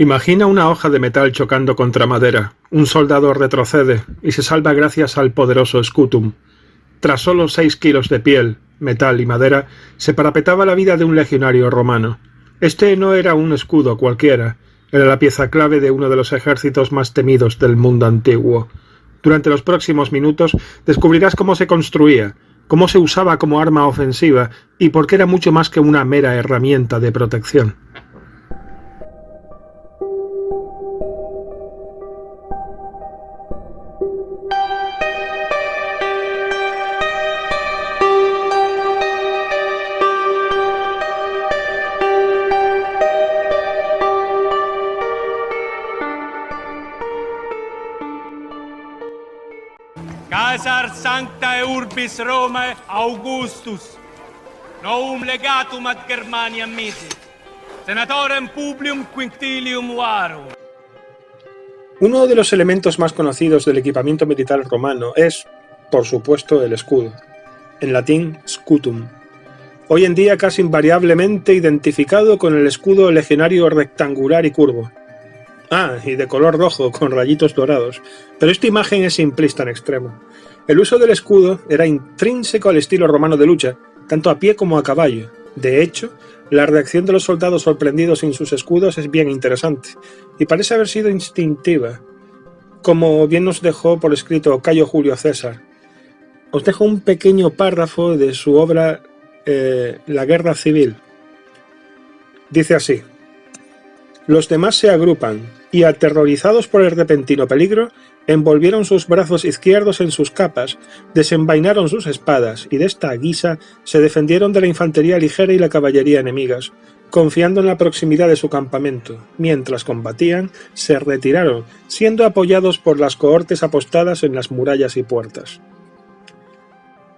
Imagina una hoja de metal chocando contra madera. Un soldado retrocede y se salva gracias al poderoso Scutum. Tras solo 6 kilos de piel, metal y madera, se parapetaba la vida de un legionario romano. Este no era un escudo cualquiera, era la pieza clave de uno de los ejércitos más temidos del mundo antiguo. Durante los próximos minutos descubrirás cómo se construía, cómo se usaba como arma ofensiva y por qué era mucho más que una mera herramienta de protección. Caesar sanctae urbis Romae Augustus, novum legatum ad Germaniam misit, senatorem publium quintilium varum. Uno de los elementos más conocidos del equipamiento militar romano es, por supuesto, el escudo, en latín scutum, hoy en día casi invariablemente identificado con el escudo legionario rectangular y curvo. Y de color rojo, con rayitos dorados, pero esta imagen es simplista en extremo. El uso del escudo era intrínseco al estilo romano de lucha, tanto a pie como a caballo. De hecho, la reacción de los soldados sorprendidos sin sus escudos es bien interesante, y parece haber sido instintiva, como bien nos dejó por escrito Cayo Julio César. Os dejo un pequeño párrafo de su obra La Guerra Civil. Dice así: los demás se agrupan, y aterrorizados por el repentino peligro, envolvieron sus brazos izquierdos en sus capas, desenvainaron sus espadas, y de esta guisa se defendieron de la infantería ligera y la caballería enemigas, confiando en la proximidad de su campamento. Mientras combatían, se retiraron, siendo apoyados por las cohortes apostadas en las murallas y puertas.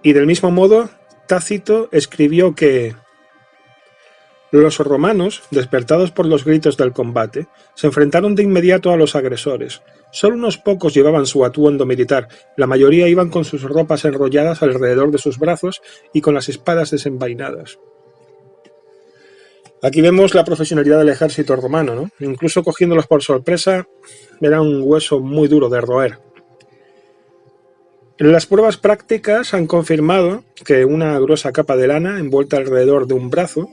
Y del mismo modo, Tácito escribió que los romanos, despertados por los gritos del combate, se enfrentaron de inmediato a los agresores. Solo unos pocos llevaban su atuendo militar, la mayoría iban con sus ropas enrolladas alrededor de sus brazos y con las espadas desenvainadas. Aquí vemos la profesionalidad del ejército romano, ¿no? Incluso cogiéndolos por sorpresa, era un hueso muy duro de roer. Las pruebas prácticas han confirmado que una gruesa capa de lana envuelta alrededor de un brazo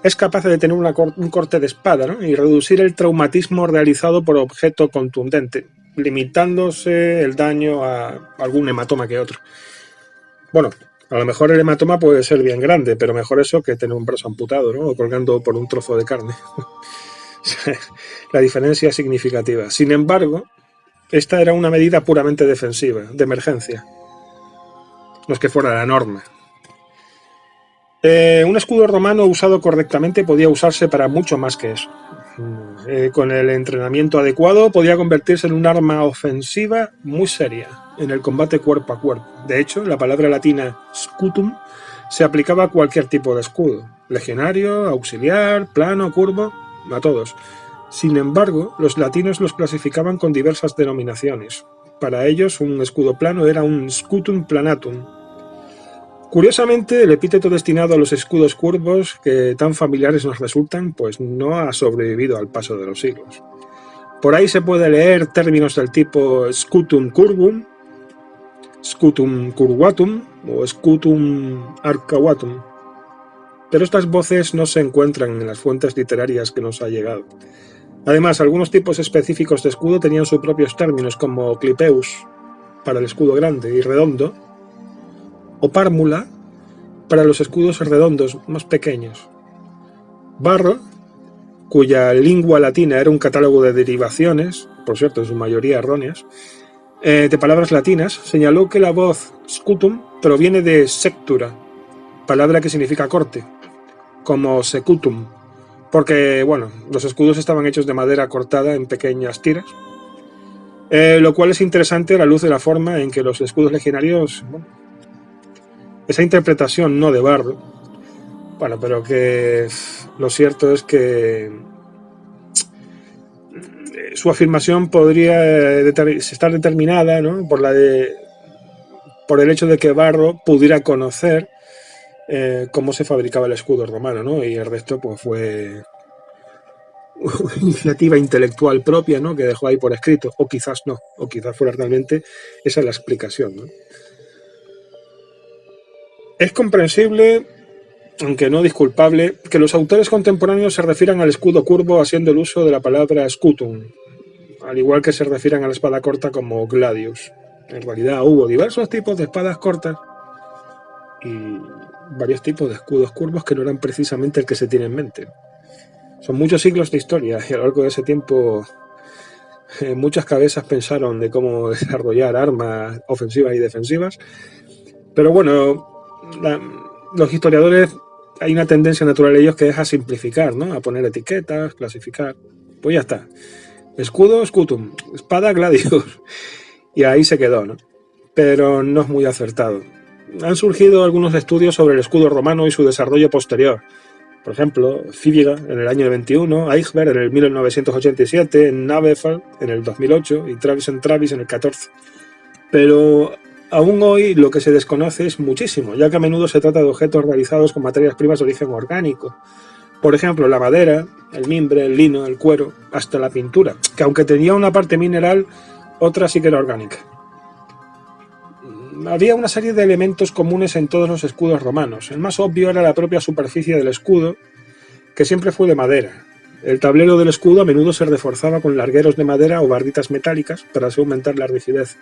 es capaz de tener un corte de espada, ¿no? Y reducir el traumatismo realizado por objeto contundente, limitándose el daño a algún hematoma que otro. Bueno, a lo mejor el hematoma puede ser bien grande, pero mejor eso que tener un brazo amputado, ¿no? O colgando por un trozo de carne. La diferencia es significativa. Sin embargo, esta era una medida puramente defensiva, de emergencia. No es que fuera la norma. Un escudo romano usado correctamente podía usarse para mucho más que eso. Con el entrenamiento adecuado podía convertirse en un arma ofensiva muy seria en el combate cuerpo a cuerpo. De hecho, la palabra latina scutum se aplicaba a cualquier tipo de escudo, legionario, auxiliar, plano, curvo, a todos. Sin embargo, los latinos los clasificaban con diversas denominaciones. Para ellos, un escudo plano era un scutum planatum. Curiosamente, el epíteto destinado a los escudos curvos, que tan familiares nos resultan, pues no ha sobrevivido al paso de los siglos. Por ahí se puede leer términos del tipo scutum curvum, scutum curvatum o scutum arcavatum, pero estas voces no se encuentran en las fuentes literarias que nos ha llegado. Además, algunos tipos específicos de escudo tenían sus propios términos, como clipeus para el escudo grande y redondo, o pármula para los escudos redondos más pequeños. Varro, cuya lengua latina era un catálogo de derivaciones, por cierto, en su mayoría erróneas, de palabras latinas, señaló que la voz scutum proviene de sectura, palabra que significa corte, como secutum, porque, bueno, los escudos estaban hechos de madera cortada en pequeñas tiras, lo cual es interesante a la luz de la forma en que los escudos legionarios, bueno, esa interpretación no de Varro, bueno, pero que lo cierto es que su afirmación podría estar determinada, ¿no? por el hecho de que Varro pudiera conocer cómo se fabricaba el escudo romano, ¿no? Y el resto pues fue iniciativa intelectual propia, ¿no?, que dejó ahí por escrito, o quizás no, o quizás fuera realmente esa la explicación, ¿no? Es comprensible, aunque no disculpable, que los autores contemporáneos se refieran al escudo curvo haciendo el uso de la palabra scutum, al igual que se refieren a la espada corta como gladius. En realidad hubo diversos tipos de espadas cortas y varios tipos de escudos curvos que no eran precisamente el que se tiene en mente. Son muchos siglos de historia y a lo largo de ese tiempo muchas cabezas pensaron de cómo desarrollar armas ofensivas y defensivas. Pero bueno, los historiadores, hay una tendencia natural de ellos que es a simplificar, ¿no?, a poner etiquetas, clasificar. Pues ya está. Escudo, scutum. Espada, gladius. Y ahí se quedó, ¿no? Pero no es muy acertado. Han surgido algunos estudios sobre el escudo romano y su desarrollo posterior. Por ejemplo, Fibiga en el año 21, Eichberg en el 1987, Navefeld en el 2008 y Travis en el 14. Pero aún hoy lo que se desconoce es muchísimo, ya que a menudo se trata de objetos realizados con materias primas de origen orgánico. Por ejemplo, la madera, el mimbre, el lino, el cuero, hasta la pintura, que aunque tenía una parte mineral, otra sí que era orgánica. Había una serie de elementos comunes en todos los escudos romanos. El más obvio era la propia superficie del escudo, que siempre fue de madera. El tablero del escudo a menudo se reforzaba con largueros de madera o barritas metálicas para así aumentar la rigidez.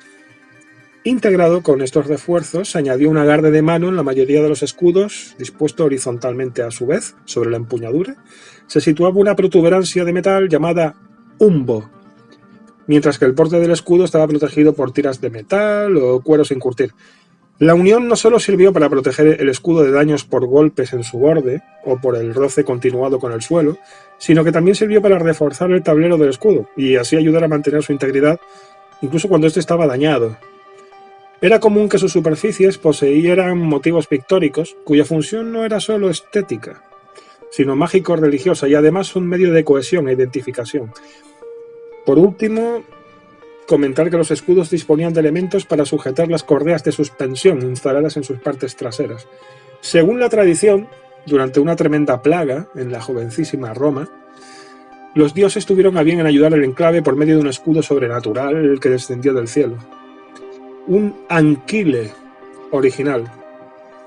Integrado con estos refuerzos, se añadió un agarre de mano en la mayoría de los escudos, dispuesto horizontalmente a su vez, sobre la empuñadura. Se situaba una protuberancia de metal llamada umbo, mientras que el borde del escudo estaba protegido por tiras de metal o cuero sin curtir. La unión no solo sirvió para proteger el escudo de daños por golpes en su borde o por el roce continuado con el suelo, sino que también sirvió para reforzar el tablero del escudo y así ayudar a mantener su integridad incluso cuando éste estaba dañado. Era común que sus superficies poseyeran motivos pictóricos cuya función no era solo estética, sino mágico-religiosa y además un medio de cohesión e identificación. Por último, comentar que los escudos disponían de elementos para sujetar las correas de suspensión instaladas en sus partes traseras. Según la tradición, durante una tremenda plaga en la jovencísima Roma, los dioses tuvieron a bien en ayudar al enclave por medio de un escudo sobrenatural que descendió del cielo. Un anquile original.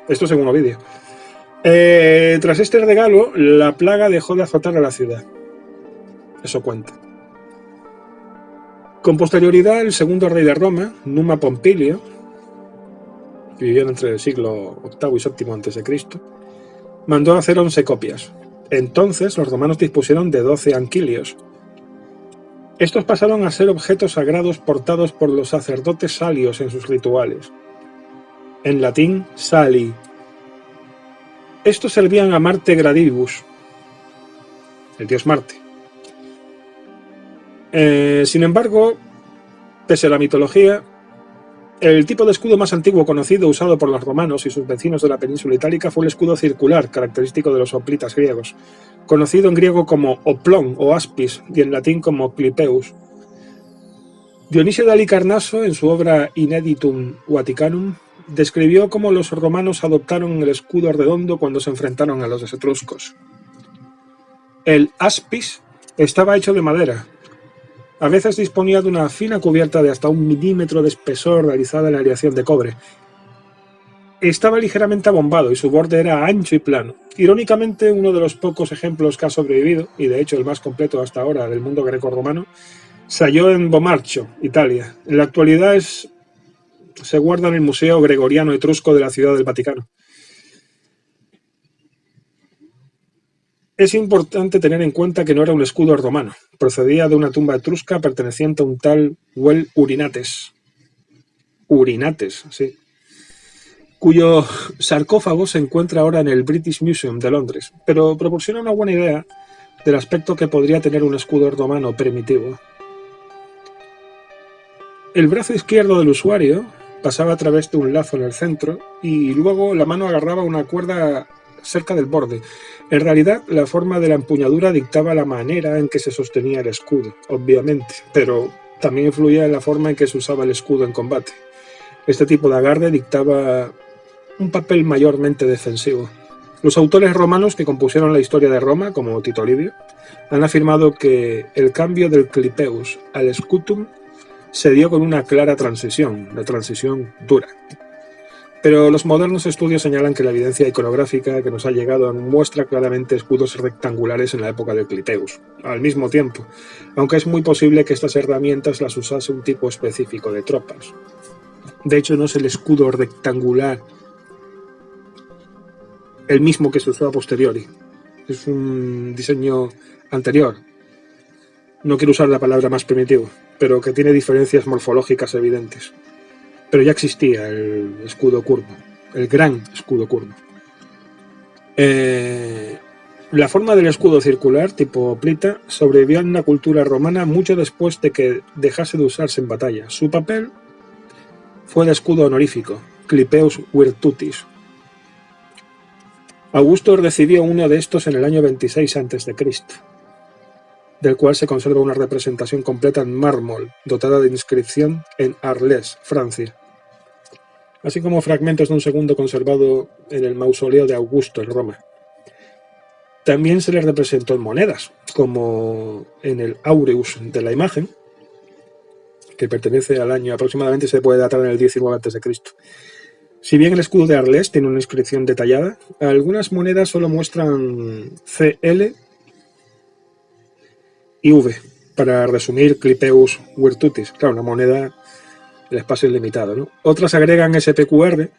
Esto según Ovidio. Tras este regalo, la plaga dejó de azotar a la ciudad. Eso cuenta. Con posterioridad, el segundo rey de Roma, Numa Pompilio, que vivió entre el siglo VIII y VII a.C., mandó hacer 11 copias. Entonces, los romanos dispusieron de 12 anquilios. Estos pasaron a ser objetos sagrados portados por los sacerdotes salios en sus rituales. En latín, sali. Estos servían a Marte Gradivus, el dios Marte. Sin embargo, pese a la mitología, el tipo de escudo más antiguo conocido usado por los romanos y sus vecinos de la península itálica fue el escudo circular, característico de los hoplitas griegos, conocido en griego como oplón o aspis y en latín como clipeus. Dionisio de Halicarnaso, en su obra Ineditum Vaticanum, describió cómo los romanos adoptaron el escudo redondo cuando se enfrentaron a los etruscos. El aspis estaba hecho de madera. A veces disponía de una fina cubierta de hasta 1 milímetro de espesor realizada en aleación de cobre. Estaba ligeramente abombado y su borde era ancho y plano. Irónicamente, uno de los pocos ejemplos que ha sobrevivido, y de hecho el más completo hasta ahora del mundo greco-romano, se halló en Bomarzo, Italia. En la actualidad se guarda en el Museo Gregoriano Etrusco de la Ciudad del Vaticano. Es importante tener en cuenta que no era un escudo romano, procedía de una tumba etrusca perteneciente a un tal Huel Urinates. Urinates, sí. Cuyo sarcófago se encuentra ahora en el British Museum de Londres, pero proporciona una buena idea del aspecto que podría tener un escudo romano primitivo. El brazo izquierdo del usuario pasaba a través de un lazo en el centro y luego la mano agarraba una cuerda cerca del borde. En realidad, la forma de la empuñadura dictaba la manera en que se sostenía el escudo, obviamente, pero también influía en la forma en que se usaba el escudo en combate. Este tipo de agarre dictaba un papel mayormente defensivo. Los autores romanos que compusieron la historia de Roma, como Tito Livio, han afirmado que el cambio del clipeus al scutum se dio con una clara transición, la transición dura. Pero los modernos estudios señalan que la evidencia iconográfica que nos ha llegado muestra claramente escudos rectangulares en la época del clipeus, al mismo tiempo, aunque es muy posible que estas herramientas las usase un tipo específico de tropas. De hecho, no es el escudo rectangular el mismo que se usó a posteriori. Es un diseño anterior. No quiero usar la palabra más primitivo, pero que tiene diferencias morfológicas evidentes. Pero ya existía el escudo curvo, el gran escudo curvo. La forma del escudo circular, tipo plita, sobrevivió en la cultura romana mucho después de que dejase de usarse en batalla. Su papel fue el escudo honorífico, Clipeus Virtutis. Augusto recibió uno de estos en el año 26 a.C., del cual se conserva una representación completa en mármol, dotada de inscripción en Arles, Francia, así como fragmentos de un segundo conservado en el mausoleo de Augusto en Roma. También se le representó en monedas, como en el aureus de la imagen, que pertenece al año aproximadamente, se puede datar en el 19 a.C. Si bien el escudo de Arles tiene una inscripción detallada, algunas monedas solo muestran CL y V, para resumir Clipeus Virtutis. Claro, una moneda, el espacio es limitado, ¿no? Otras agregan SPQR,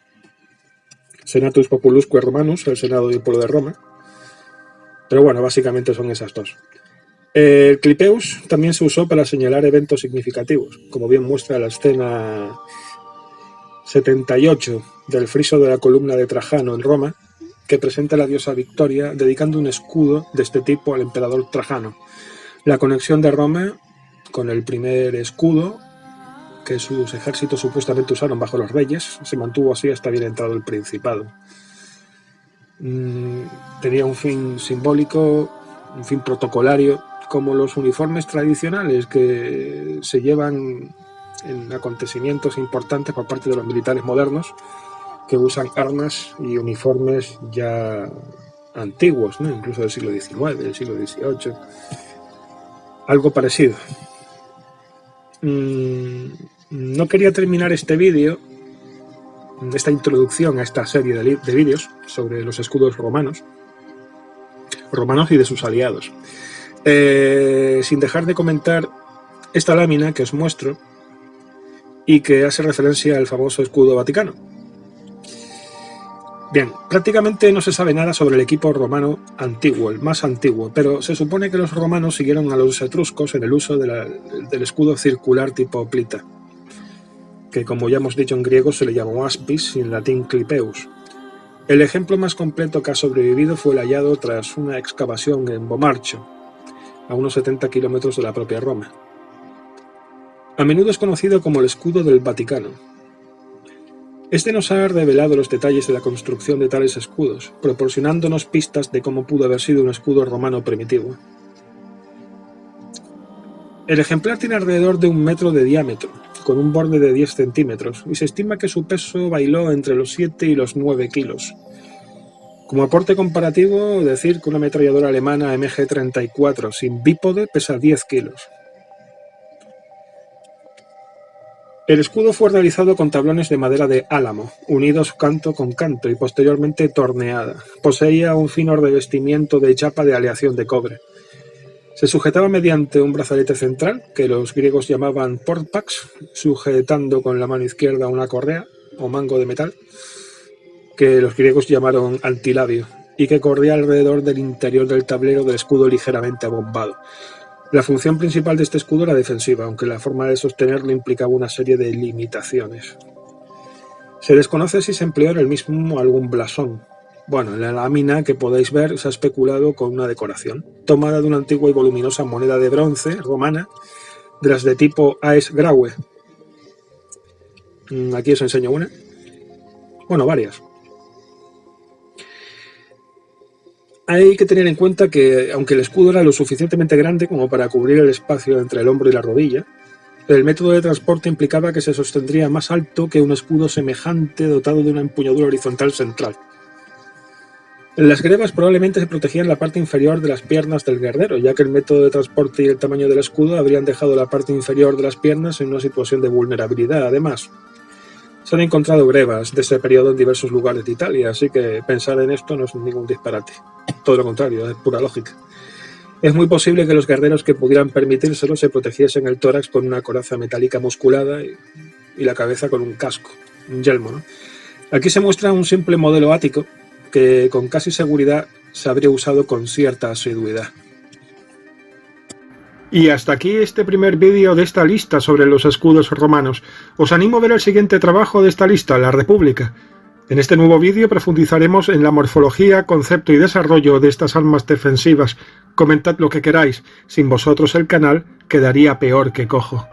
Senatus Populusque Romanus, el Senado del Pueblo de Roma. Pero bueno, básicamente son esas dos. El Clipeus también se usó para señalar eventos significativos, como bien muestra la escena 78 del friso de la columna de Trajano en Roma, que presenta a la diosa Victoria dedicando un escudo de este tipo al emperador Trajano. La conexión de Roma con el primer escudo que sus ejércitos supuestamente usaron bajo los reyes se mantuvo así hasta bien entrado el Principado. Tenía un fin simbólico, un fin protocolario, como los uniformes tradicionales que se llevan en acontecimientos importantes por parte de los militares modernos, que usan armas y uniformes ya antiguos, ¿no? Incluso del siglo XIX, del siglo XVIII. Algo parecido. No quería terminar este vídeo, esta introducción a esta serie de vídeos sobre los escudos romanos y de sus aliados, sin dejar de comentar esta lámina que os muestro y que hace referencia al famoso escudo vaticano. Bien, prácticamente no se sabe nada sobre el equipo romano antiguo, el más antiguo, pero se supone que los romanos siguieron a los etruscos en el uso del escudo circular tipo plita, que como ya hemos dicho en griego se le llamó aspis y en latín clipeus. El ejemplo más completo que ha sobrevivido fue el hallado tras una excavación en Bomarcho, a unos 70 kilómetros de la propia Roma. A menudo es conocido como el escudo del Vaticano. Este nos ha revelado los detalles de la construcción de tales escudos, proporcionándonos pistas de cómo pudo haber sido un escudo romano primitivo. El ejemplar tiene alrededor de 1 metro de diámetro, con un borde de 10 centímetros, y se estima que su peso bailó entre los 7 y los 9 kilos. Como aporte comparativo, decir que una ametralladora alemana MG-34 sin bípode pesa 10 kilos. El escudo fue realizado con tablones de madera de álamo, unidos canto con canto y posteriormente torneada. Poseía un fino revestimiento de chapa de aleación de cobre. Se sujetaba mediante un brazalete central, que los griegos llamaban portpax, sujetando con la mano izquierda una correa o mango de metal, que los griegos llamaron antilabio, y que corría alrededor del interior del tablero del escudo ligeramente abombado. La función principal de este escudo era defensiva, aunque la forma de sostenerlo implicaba una serie de limitaciones. Se desconoce si se empleó en el mismo algún blasón. Bueno, en la lámina que podéis ver se ha especulado con una decoración, tomada de una antigua y voluminosa moneda de bronce romana, de las de tipo Aes Graue. Aquí os enseño una. Bueno, varias. Hay que tener en cuenta que, aunque el escudo era lo suficientemente grande como para cubrir el espacio entre el hombro y la rodilla, el método de transporte implicaba que se sostendría más alto que un escudo semejante dotado de una empuñadura horizontal central. Las grebas probablemente se protegían la parte inferior de las piernas del guerrero, ya que el método de transporte y el tamaño del escudo habrían dejado la parte inferior de las piernas en una situación de vulnerabilidad. Además, se han encontrado grebas de ese periodo en diversos lugares de Italia, así que pensar en esto no es ningún disparate. Todo lo contrario, es pura lógica. Es muy posible que los guerreros que pudieran permitírselo se protegiesen el tórax con una coraza metálica musculada y la cabeza con un casco, un yelmo, ¿no? Aquí se muestra un simple modelo ático que con casi seguridad se habría usado con cierta asiduidad. Y hasta aquí este primer vídeo de esta lista sobre los escudos romanos. Os animo a ver el siguiente trabajo de esta lista, la República. En este nuevo vídeo profundizaremos en la morfología, concepto y desarrollo de estas armas defensivas. Comentad lo que queráis, sin vosotros el canal quedaría peor que cojo.